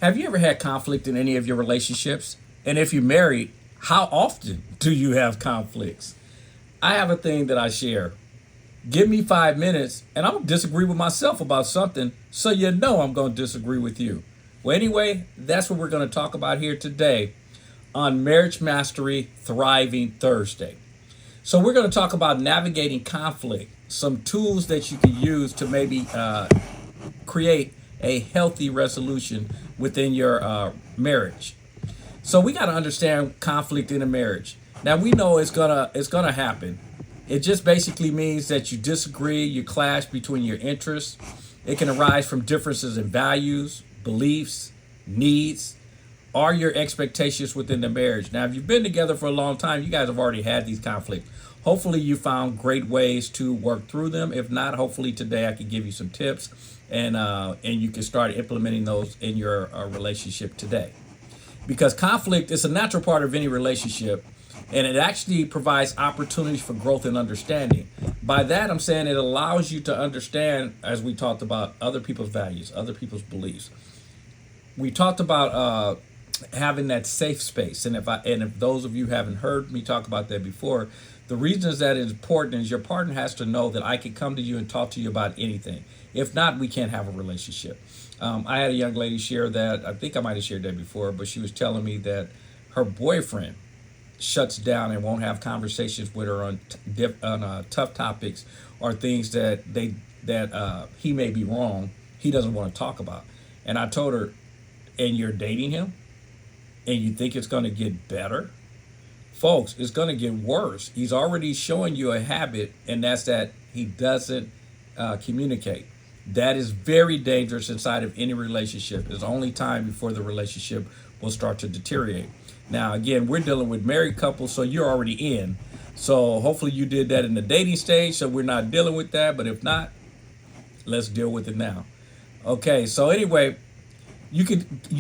Have you ever had conflict in any of your relationships? And if you're married, how often do you have conflicts? I have a thing that I share. Give me 5 minutes and I'm going to disagree with myself about something, so you know I'm going to disagree with you. Well, anyway, that's what we're going to talk about here today on Marriage Mastery Thriving Thursday. So we're going to talk about navigating conflict, some tools that you can use to maybe create a healthy resolution within your marriage. So we got to understand conflict in a marriage. Now we know it's gonna happen. It just basically means that you disagree, you clash between your interests. It can arise from differences in values, beliefs, needs, or your expectations within the marriage. Now, if you've been together for a long time, you guys have already had these conflicts. Hopefully you found great ways to work through them. If not, hopefully today I can give you some tips and you can start implementing those in your relationship today. Because conflict is a natural part of any relationship, and it actually provides opportunities for growth and understanding. By that, I'm saying it allows you to understand, as we talked about, other people's values, other people's beliefs. We talked about having that safe space, and if those of you haven't heard me talk about that before, the reasons that it's important is your partner has to know that I can come to you and talk to you about anything. If not, we can't have a relationship. I had a young lady share that. I think I might have shared that before, but she was telling me that her boyfriend shuts down and won't have conversations with her on tough topics or things that he may be wrong, he doesn't want to talk about. And I told her, and you're dating him, and you think it's going to get better? Folks, it's going to get worse. He's already showing you a habit, and that's that he doesn't communicate. That is very dangerous inside of any relationship. There's only time before the relationship will start to deteriorate. Now, again, we're dealing with married couples, so you're already in. So hopefully you did that in the dating stage, so we're not dealing with that. But if not, let's deal with it now. Okay, so anyway, you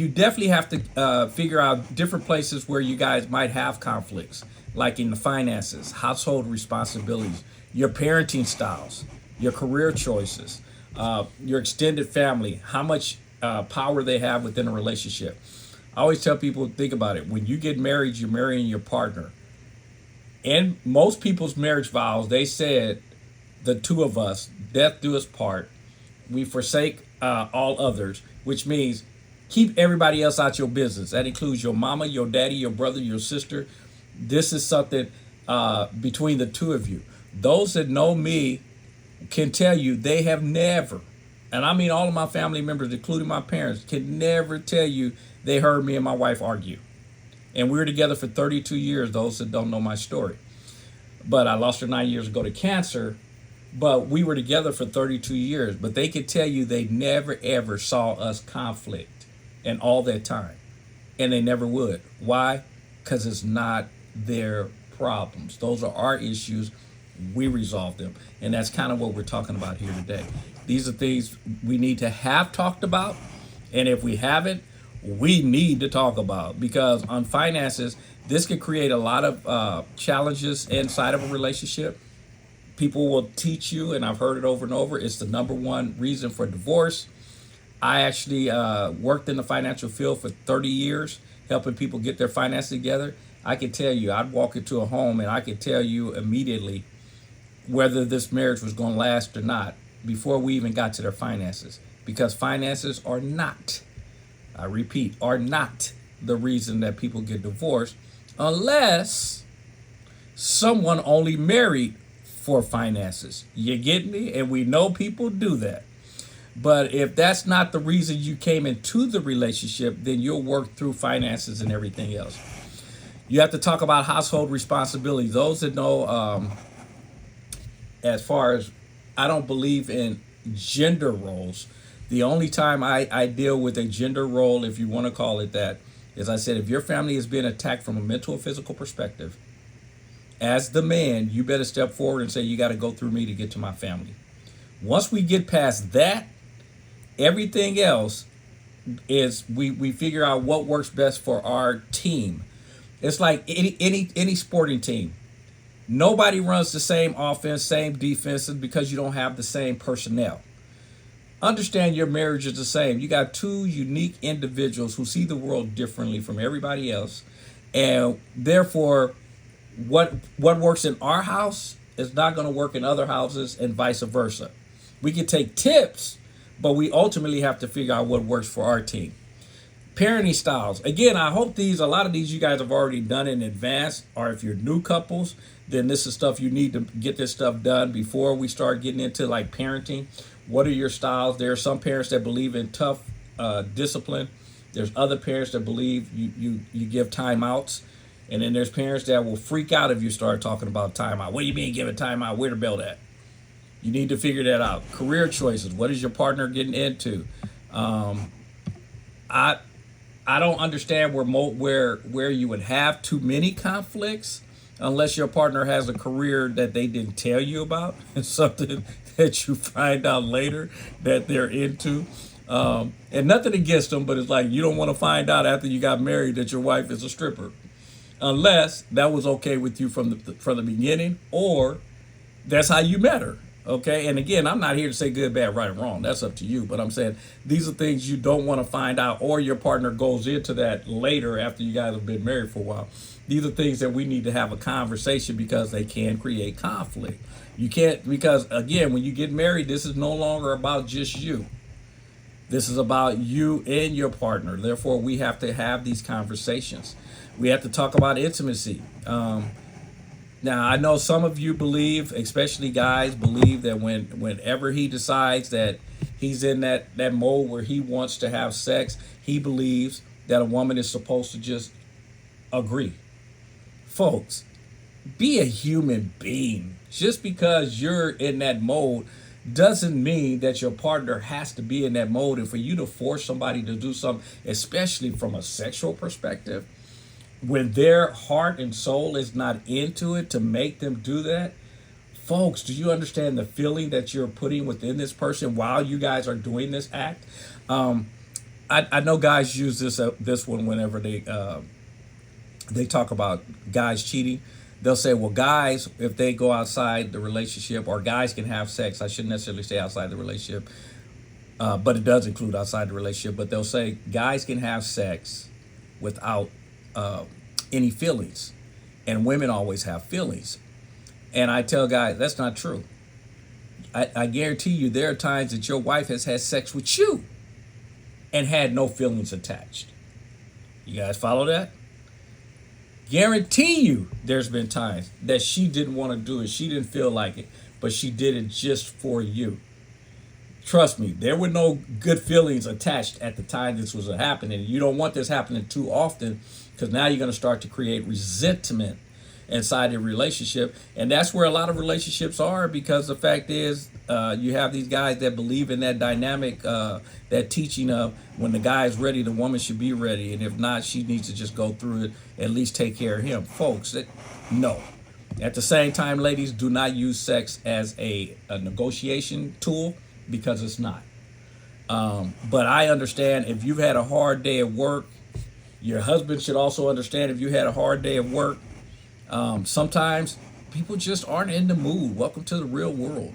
definitely have to figure out different places where you guys might have conflicts, like in the finances, household responsibilities, your parenting styles, your career choices, your extended family, how much power they have within a relationship. I always tell people, think about it. When you get married, you're marrying your partner. In most people's marriage vows, they said, the two of us, death do us part. We forsake all others, which means keep everybody else out your business. That includes your mama, your daddy, your brother, your sister. This is something between the two of you. Those that know me can tell you they have never, and I mean all of my family members, including my parents, can never tell you they heard me and my wife argue. And we were together for 32 years, those that don't know my story. But I lost her 9 years ago to cancer, but we were together for 32 years. But they could tell you they never, ever saw us conflict in all that time. And they never would. Why? Because it's not their problems. Those are our issues. We resolve them. And that's kind of what we're talking about here today. These are things we need to have talked about. And if we haven't, we need to talk about, because on finances, this could create a lot of challenges inside of a relationship. People will teach you, and I've heard it over and over, it's the number one reason for divorce. I actually worked in the financial field for 30 years, helping people get their finances together. I can tell you, I'd walk into a home and I could tell you immediately whether this marriage was going to last or not before we even got to their finances, because finances are not, I repeat, are not the reason that people get divorced, unless someone only married for finances. You get me? And we know people do that. But if that's not the reason you came into the relationship, then you'll work through finances and everything else. You have to talk about household responsibilities. Those that know, as far as, I don't believe in gender roles. The only time I deal with a gender role, if you want to call it that, is I said, if your family is being attacked from a mental or physical perspective, as the man, you better step forward and say, you got to go through me to get to my family. Once we get past that, everything else is we figure out what works best for our team. It's like any sporting team. Nobody runs the same offense, same defense, because you don't have the same personnel. Understand your marriage is the same. You got two unique individuals who see the world differently from everybody else, and therefore, what works in our house is not going to work in other houses, and vice versa. We can take tips, but we ultimately have to figure out what works for our team. Parenting styles. Again, I hope a lot of these you guys have already done in advance, or if you're new couples, then this is stuff you need to get this stuff done before we start getting into like parenting. What are your styles? There are some parents that believe in tough discipline. There's other parents that believe you give timeouts. And then there's parents that will freak out if you start talking about timeout. What do you mean giving timeout? Where to build at? You need to figure that out. Career choices. What is your partner getting into? I I don't understand where you would have too many conflicts unless your partner has a career that they didn't tell you about and something that you find out later that they're into. And nothing against them, but it's like you don't want to find out after you got married that your wife is a stripper, unless that was okay with you from the beginning, or that's how you met her. Okay, and again, I'm not here to say good, bad, right, or wrong. That's up to you. But I'm saying these are things you don't want to find out, or your partner goes into that later after you guys have been married for a while. These are things that we need to have a conversation because they can create conflict. You can't, because again, when you get married, this is no longer about just you. This is about you and your partner. Therefore, we have to have these conversations. We have to talk about intimacy. Now, I know some of you believe, especially guys, believe that whenever he decides that he's in that mode where he wants to have sex, he believes that a woman is supposed to just agree. Folks, be a human being. Just because you're in that mode doesn't mean that your partner has to be in that mode. And for you to force somebody to do something, especially from a sexual perspective, when their heart and soul is not into it, to make them do that, folks, do you understand the feeling that you're putting within this person while you guys are doing this act? I know guys use this one whenever they talk about guys cheating. They'll say, well, guys, if they go outside the relationship, or guys can have sex, I shouldn't necessarily say outside the relationship, but it does include outside the relationship, but they'll say guys can have sex without any feelings, and women always have feelings. And I tell guys that's not true. I guarantee you there are times that your wife has had sex with you and had no feelings attached. You guys follow that? Guarantee you there's been times that she didn't want to do it, she didn't feel like it, but she did it just for you. Trust me, there were no good feelings attached at the time this was happening. You don't want this happening too often, because now you're going to start to create resentment inside the relationship. And that's where a lot of relationships are, because the fact is you have these guys that believe in that dynamic, that teaching of when the guy is ready, the woman should be ready. And if not, she needs to just go through it, at least take care of him. Folks, no. At the same time, ladies, do not use sex as a negotiation tool, because it's not. But I understand if you've had a hard day at work, your husband should also understand if you had a hard day at work. Sometimes people just aren't in the mood. Welcome to the real world.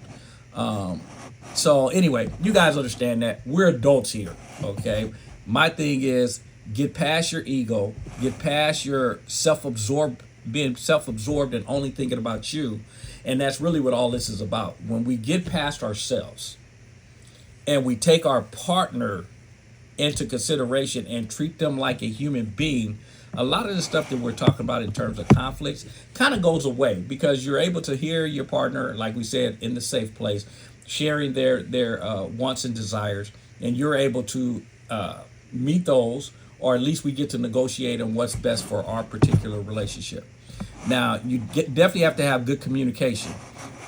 So anyway, you guys understand that. We're adults here, okay? My thing is, get past your ego, get past your being self-absorbed and only thinking about you. And that's really what all this is about. When we get past ourselves and we take our partner into consideration and treat them like a human being, a lot of the stuff that we're talking about in terms of conflicts kind of goes away, because you're able to hear your partner, like we said, in the safe place, sharing their wants and desires, and you're able to meet those, or at least we get to negotiate on what's best for our particular relationship. Now, you definitely have to have good communication,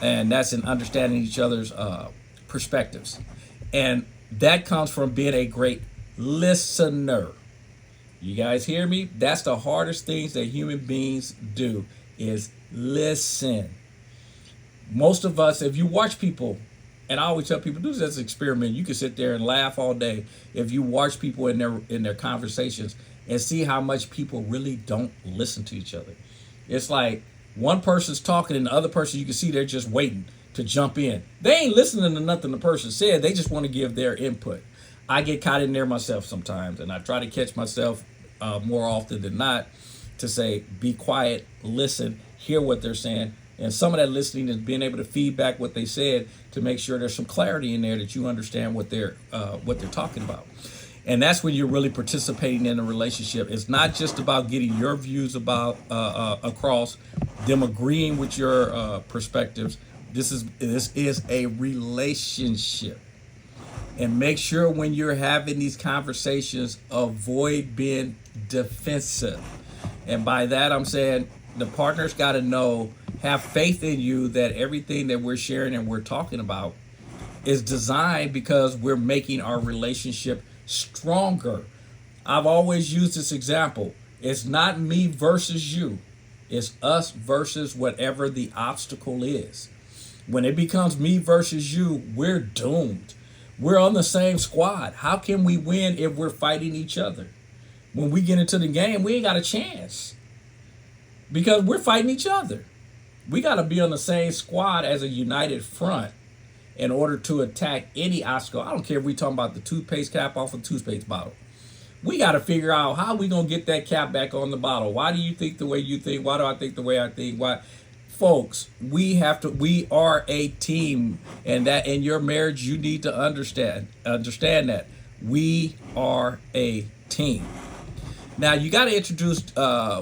and that's in understanding each other's perspectives. And that comes from being a great listener. You guys hear me? That's the hardest things that human beings do, is listen. Most of us, if you watch people, and I always tell people, do this as an experiment. You can sit there and laugh all day if you watch people in their conversations and see how much people really don't listen to each other. It's like one person's talking and the other person, you can see they're just waiting to jump in. They ain't listening to nothing the person said. They just want to give their input. I get caught in there myself sometimes, and I try to catch myself more often than not to say, be quiet, listen, hear what they're saying. And some of that listening is being able to feedback what they said to make sure there's some clarity in there that you understand what they're talking about. And that's when you're really participating in a relationship. It's not just about getting your views about across, them agreeing with your perspectives. This is a relationship. And make sure when you're having these conversations, avoid being defensive. And by that, I'm saying the partner's got to know, have faith in you that everything that we're sharing and we're talking about is designed because we're making our relationship stronger. I've always used this example. It's not me versus you. It's us versus whatever the obstacle is. When it becomes me versus you, we're doomed. We're on the same squad. How can we win if we're fighting each other? When we get into the game, we ain't got a chance because we're fighting each other. We got to be on the same squad as a united front in order to attack any obstacle. I don't care if we're talking about the toothpaste cap off a toothpaste bottle. We got to figure out how we going to get that cap back on the bottle. Why do you think the way you think? Why do I think the way I think? Why? Folks, we are a team, and that in your marriage, you need to understand that we are a team. Now, you got to introduce,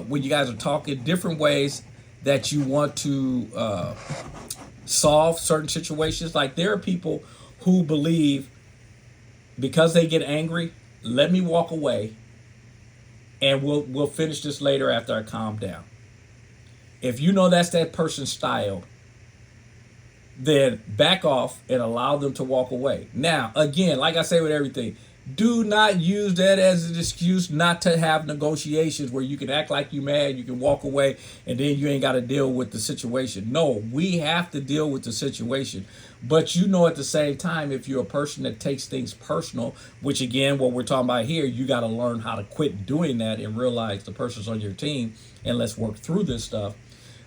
when you guys are talking, different ways that you want to solve certain situations. Like there are people who believe because they get angry, let me walk away and we'll finish this later after I calm down. If you know that's that person's style, then back off and allow them to walk away. Now, again, like I say with everything, do not use that as an excuse not to have negotiations where you can act like you mad, you can walk away, and then you ain't got to deal with the situation. No, we have to deal with the situation. But you know at the same time, if you're a person that takes things personal, which again, what we're talking about here, you got to learn how to quit doing that and realize the person's on your team and let's work through this stuff.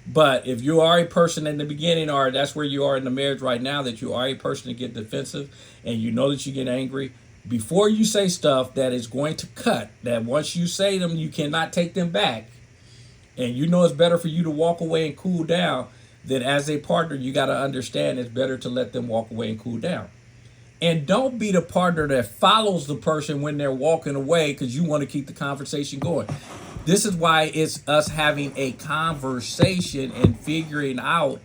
But if you are a person in the beginning, or that's where you are in the marriage right now, that you are a person to get defensive and you know that you get angry, before you say stuff that is going to cut, that once you say them, you cannot take them back, and you know it's better for you to walk away and cool down, then as a partner, you got to understand it's better to let them walk away and cool down. And don't be the partner that follows the person when they're walking away because you want to keep the conversation going. This is why it's us having a conversation and figuring out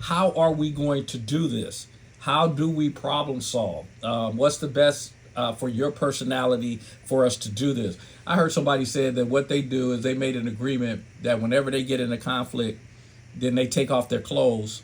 how are we going to do this? How do we problem solve? What's the best for your personality for us to do this? I heard somebody say that what they do is they made an agreement that whenever they get in a conflict, then they take off their clothes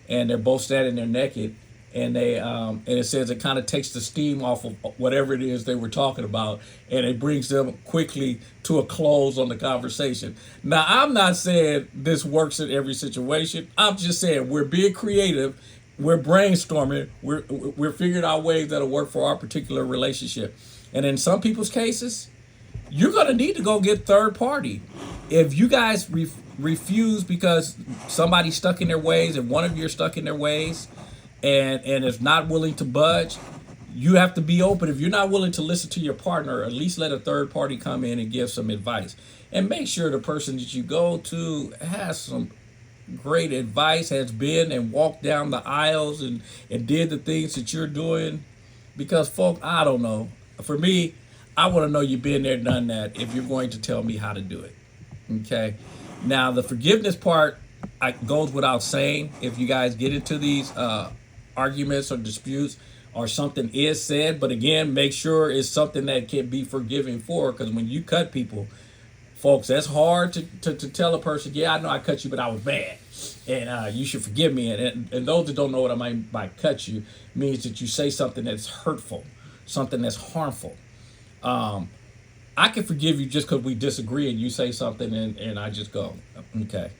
and they're both standing there naked, and and it says it kind of takes the steam off of whatever it is they were talking about, and it brings them quickly to a close on the conversation. Now, I'm not saying this works in every situation. I'm just saying we're being creative, we're brainstorming, we're figuring out ways that'll work for our particular relationship. And in some people's cases, you're going to need to go get third party. If you guys refuse because somebody's stuck in their ways and one of you are stuck in their ways and is not willing to budge, you have to be open. If you're not willing to listen to your partner, at least let a third party come in and give some advice. And make sure the person that you go to has some great advice, has been and walked down the aisles and did the things that you're doing. Because, folks, I don't know. For me, I want to know you've been there, done that, if you're going to tell me how to do it. Okay? Now, the forgiveness part goes without saying. If you guys get into these arguments or disputes or something is said, but again, make sure it's something that can be forgiven for, because when you cut people, folks, that's hard to tell a person, yeah, I know I cut you, but I was bad, and you should forgive me. And those that don't know what I mean by cut you means that you say something that's hurtful, something that's harmful. I can forgive you just because we disagree and you say something and I just go, okay,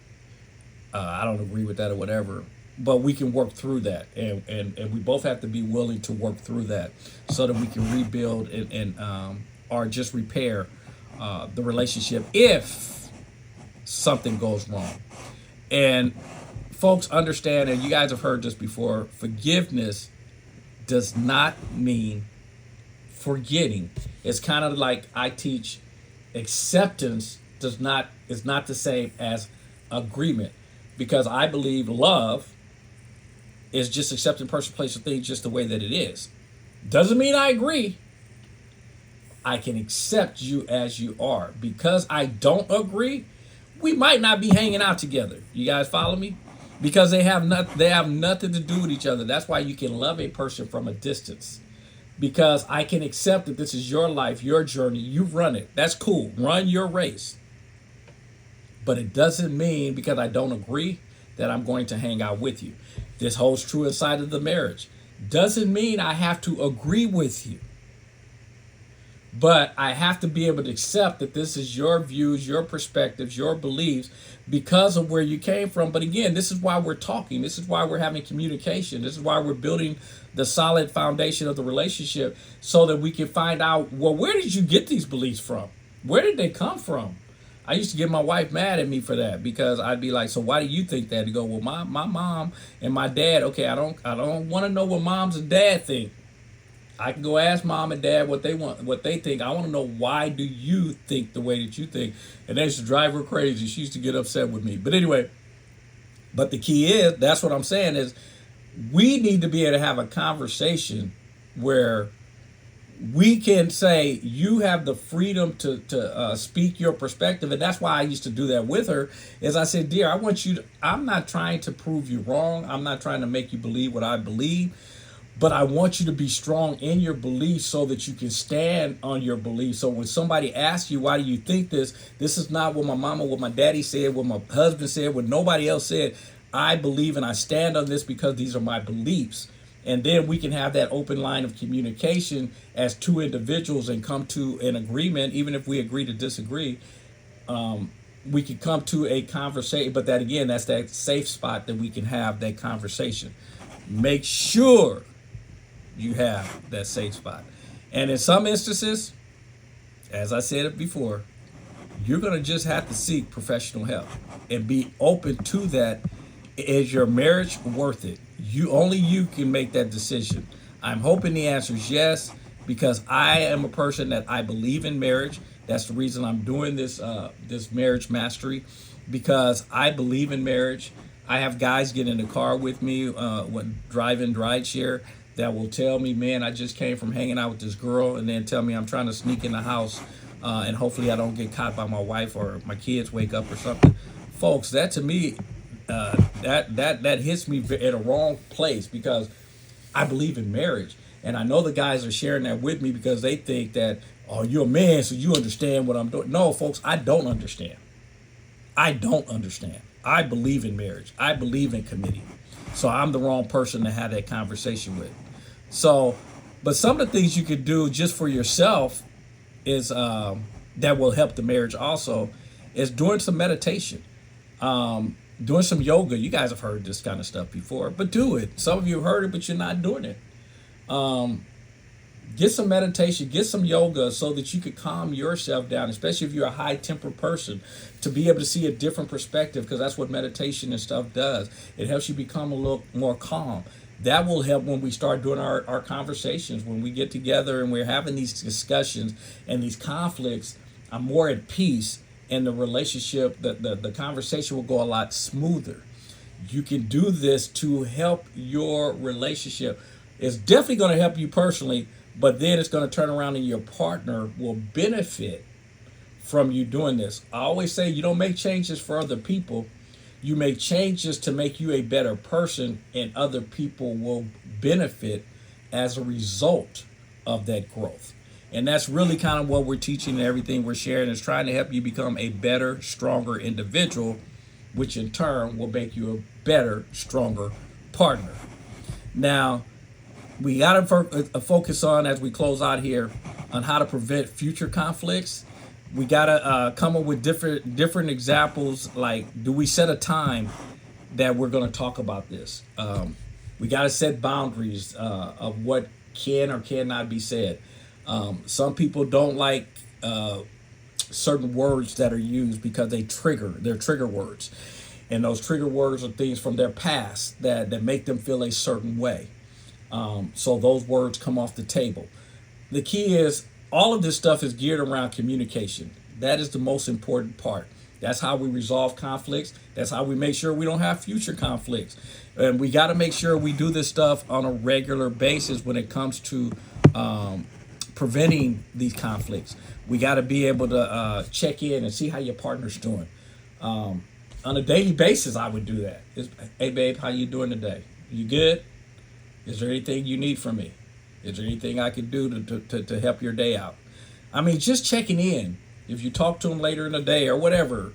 I don't agree with that or whatever. But we can work through that, and we both have to be willing to work through that so that we can rebuild and or just repair the relationship if something goes wrong. And folks understand, and you guys have heard this before, forgiveness does not mean forgetting. It's kind of like I teach, acceptance is not the same as agreement, because I believe love is just accepting person, place, or thing just the way that it is. Doesn't mean I agree. I can accept you as you are. Because I don't agree, we might not be hanging out together. You guys follow me? Because they have nothing to do with each other. That's why you can love a person from a distance. Because I can accept that this is your life, your journey, you run it. That's cool. Run your race. But it doesn't mean because I don't agree that I'm going to hang out with you. This holds true inside of the marriage. Doesn't mean I have to agree with you. But I have to be able to accept that this is your views, your perspectives, your beliefs because of where you came from. But again, this is why we're talking. This is why we're having communication. This is why we're building the solid foundation of the relationship so that we can find out, well, where did you get these beliefs from? Where did they come from? I used to get my wife mad at me for that because I'd be like, so why do you think that? To go, well, my mom and my dad, okay, I don't want to know what moms and dad think. I can go ask mom and dad what they want, what they think. I want to know, why do you think the way that you think? And that used to drive her crazy. She used to get upset with me. But anyway, but the key is, that's what I'm saying is, we need to be able to have a conversation where we can say, you have the freedom to speak your perspective. And that's why I used to do that with her, is I said, dear, I'm not trying to prove you wrong. I'm not trying to make you believe what I believe. But I want you to be strong in your beliefs so that you can stand on your beliefs. So when somebody asks you, why do you think this? This is not what my mama, what my daddy said, what my husband said, what nobody else said. I believe and I stand on this because these are my beliefs. And then we can have that open line of communication as two individuals and come to an agreement, even if we agree to disagree. We can come to a conversation, but that again, that's that safe spot that we can have that conversation. Make sure you have that safe spot. And in some instances, as I said it before, you're going to just have to seek professional help and be open to that. Is your marriage worth it? You can make that decision. I'm hoping the answer is yes, because I am a person that I believe in marriage. That's the reason I'm doing this this marriage mastery, because I believe in marriage. I have guys get in the car with me when driving rideshare that will tell me, man, I just came from hanging out with this girl, and then tell me I'm trying to sneak in the house and hopefully I don't get caught by my wife or my kids wake up or something. Folks, that to me, that hits me in a wrong place, because I believe in marriage. And I know the guys are sharing that with me because they think that, oh, you're a man, so you understand what I'm doing. No, folks, I don't understand. I don't understand. I believe in marriage. I believe in committing. So I'm the wrong person to have that conversation with. So, but some of the things you could do just for yourself is that will help the marriage also, is doing some meditation, doing some yoga. You guys have heard this kind of stuff before, but do it. Some of you have heard it, but you're not doing it. Get some meditation, get some yoga so that you could calm yourself down, especially if you're a high-tempered person, to be able to see a different perspective, because that's what meditation and stuff does. It helps you become a little more calm. That will help when we start doing our conversations, when we get together and we're having these discussions and these conflicts. I'm more at peace, and the relationship, the conversation will go a lot smoother. You can do this to help your relationship. It's definitely going to help you personally, but then it's going to turn around and your partner will benefit from you doing this. I always say you don't make changes for other people. You make changes to make you a better person, and other people will benefit as a result of that growth. And that's really kind of what we're teaching, and everything we're sharing is trying to help you become a better, stronger individual, which in turn will make you a better, stronger partner. Now, we got to focus on, as we close out here, on how to prevent future conflicts. We got to come up with different examples, like, do we set a time that we're going to talk about this? We got to set boundaries of what can or cannot be said. Some people don't like certain words that are used because they're trigger words. And those trigger words are things from their past that make them feel a certain way. So those words come off the table. The key is all of this stuff is geared around communication. That is the most important part. That's how we resolve conflicts. That's how we make sure we don't have future conflicts. And we got to make sure we do this stuff on a regular basis when it comes to preventing these conflicts. We got to be able to check in and see how your partner's doing. On a daily basis, I would do that. Hey, babe, how you doing today? You good? Is there anything you need from me? Is there anything I could do to help your day out? I mean, just checking in. If you talk to them later in the day or whatever,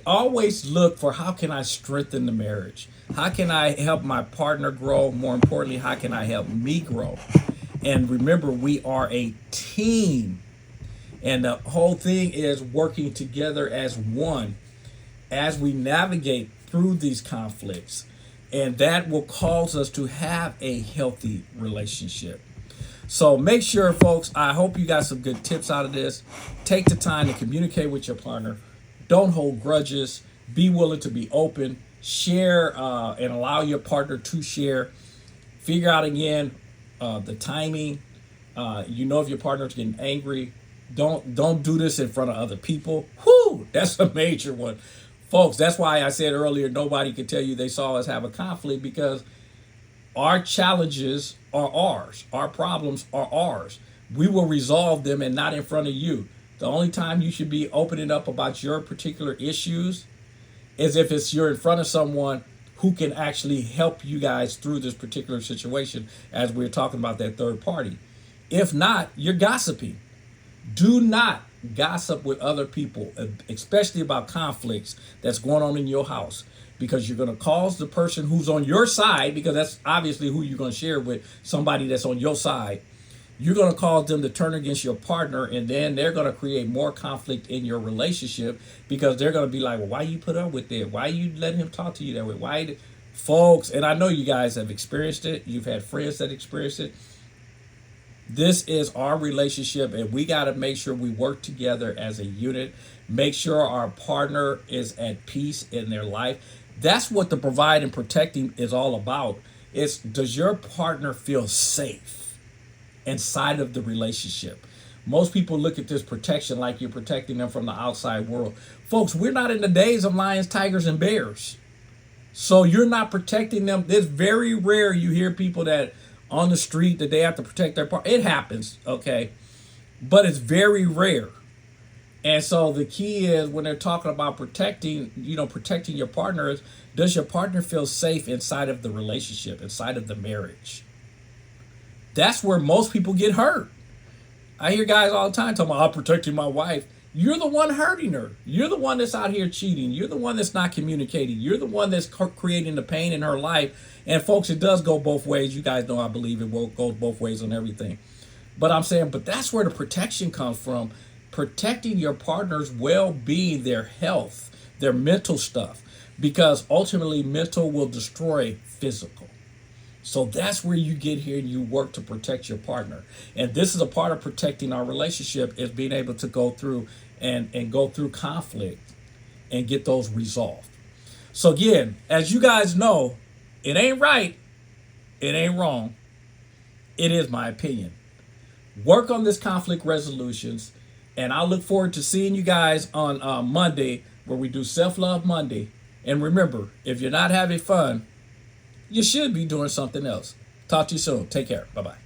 always look for how can I strengthen the marriage? How can I help my partner grow? More importantly, how can I help me grow? And remember, we are a team. And the whole thing is working together as one as we navigate through these conflicts. And that will cause us to have a healthy relationship. So make sure, folks, I hope you got some good tips out of this. Take the time to communicate with your partner. Don't hold grudges. Be willing to be open. Share and allow your partner to share. Figure out again the timing. If your partner's getting angry. Don't do this in front of other people. Whoo, that's a major one. Folks, that's why I said earlier, nobody could tell you they saw us have a conflict, because our challenges are ours. Our problems are ours. We will resolve them and not in front of you. The only time you should be opening up about your particular issues is if you're in front of someone who can actually help you guys through this particular situation, as we're talking about that third party. If not, you're gossiping. Do not gossip with other people, especially about conflicts that's going on in your house, because you're going to cause the person who's on your side, because that's obviously who you're going to share with, somebody that's on your side. You're going to cause them to turn against your partner, and then they're going to create more conflict in your relationship, because they're going to be like, well, why you put up with it? Why you letting him talk to you that way? Folks, and I know you guys have experienced it. You've had friends that experienced it. This is our relationship, and we got to make sure we work together as a unit. Make sure our partner is at peace in their life. That's what the provide and protecting is all about. Does your partner feel safe inside of the relationship? Most people look at this protection like you're protecting them from the outside world. Folks, we're not in the days of lions, tigers, and bears. So you're not protecting them. It's very rare you hear people that on the street that they have to protect their partner. It happens, okay? But it's very rare. And so the key is, when they're talking about protecting your partner, does your partner feel safe inside of the relationship, inside of the marriage? That's where most people get hurt. I hear guys all the time talking about, I'm protecting my wife. You're the one hurting her. You're the one that's out here cheating. You're the one that's not communicating. You're the one that's creating the pain in her life. And folks, it does go both ways. You guys know I believe it goes both ways on everything. But I'm saying, that's where the protection comes from. Protecting your partner's well-being, their health, their mental stuff. Because ultimately, mental will destroy physical. So that's where you get here and you work to protect your partner. And this is a part of protecting our relationship, is being able to go through and go through conflict and get those resolved. So again, as you guys know, it ain't right, it ain't wrong, it is my opinion. Work on this conflict resolutions, and I look forward to seeing you guys on Monday, where we do Self-Love Monday. And remember, if you're not having fun, you should be doing something else. Talk to you soon. Take care. Bye-bye.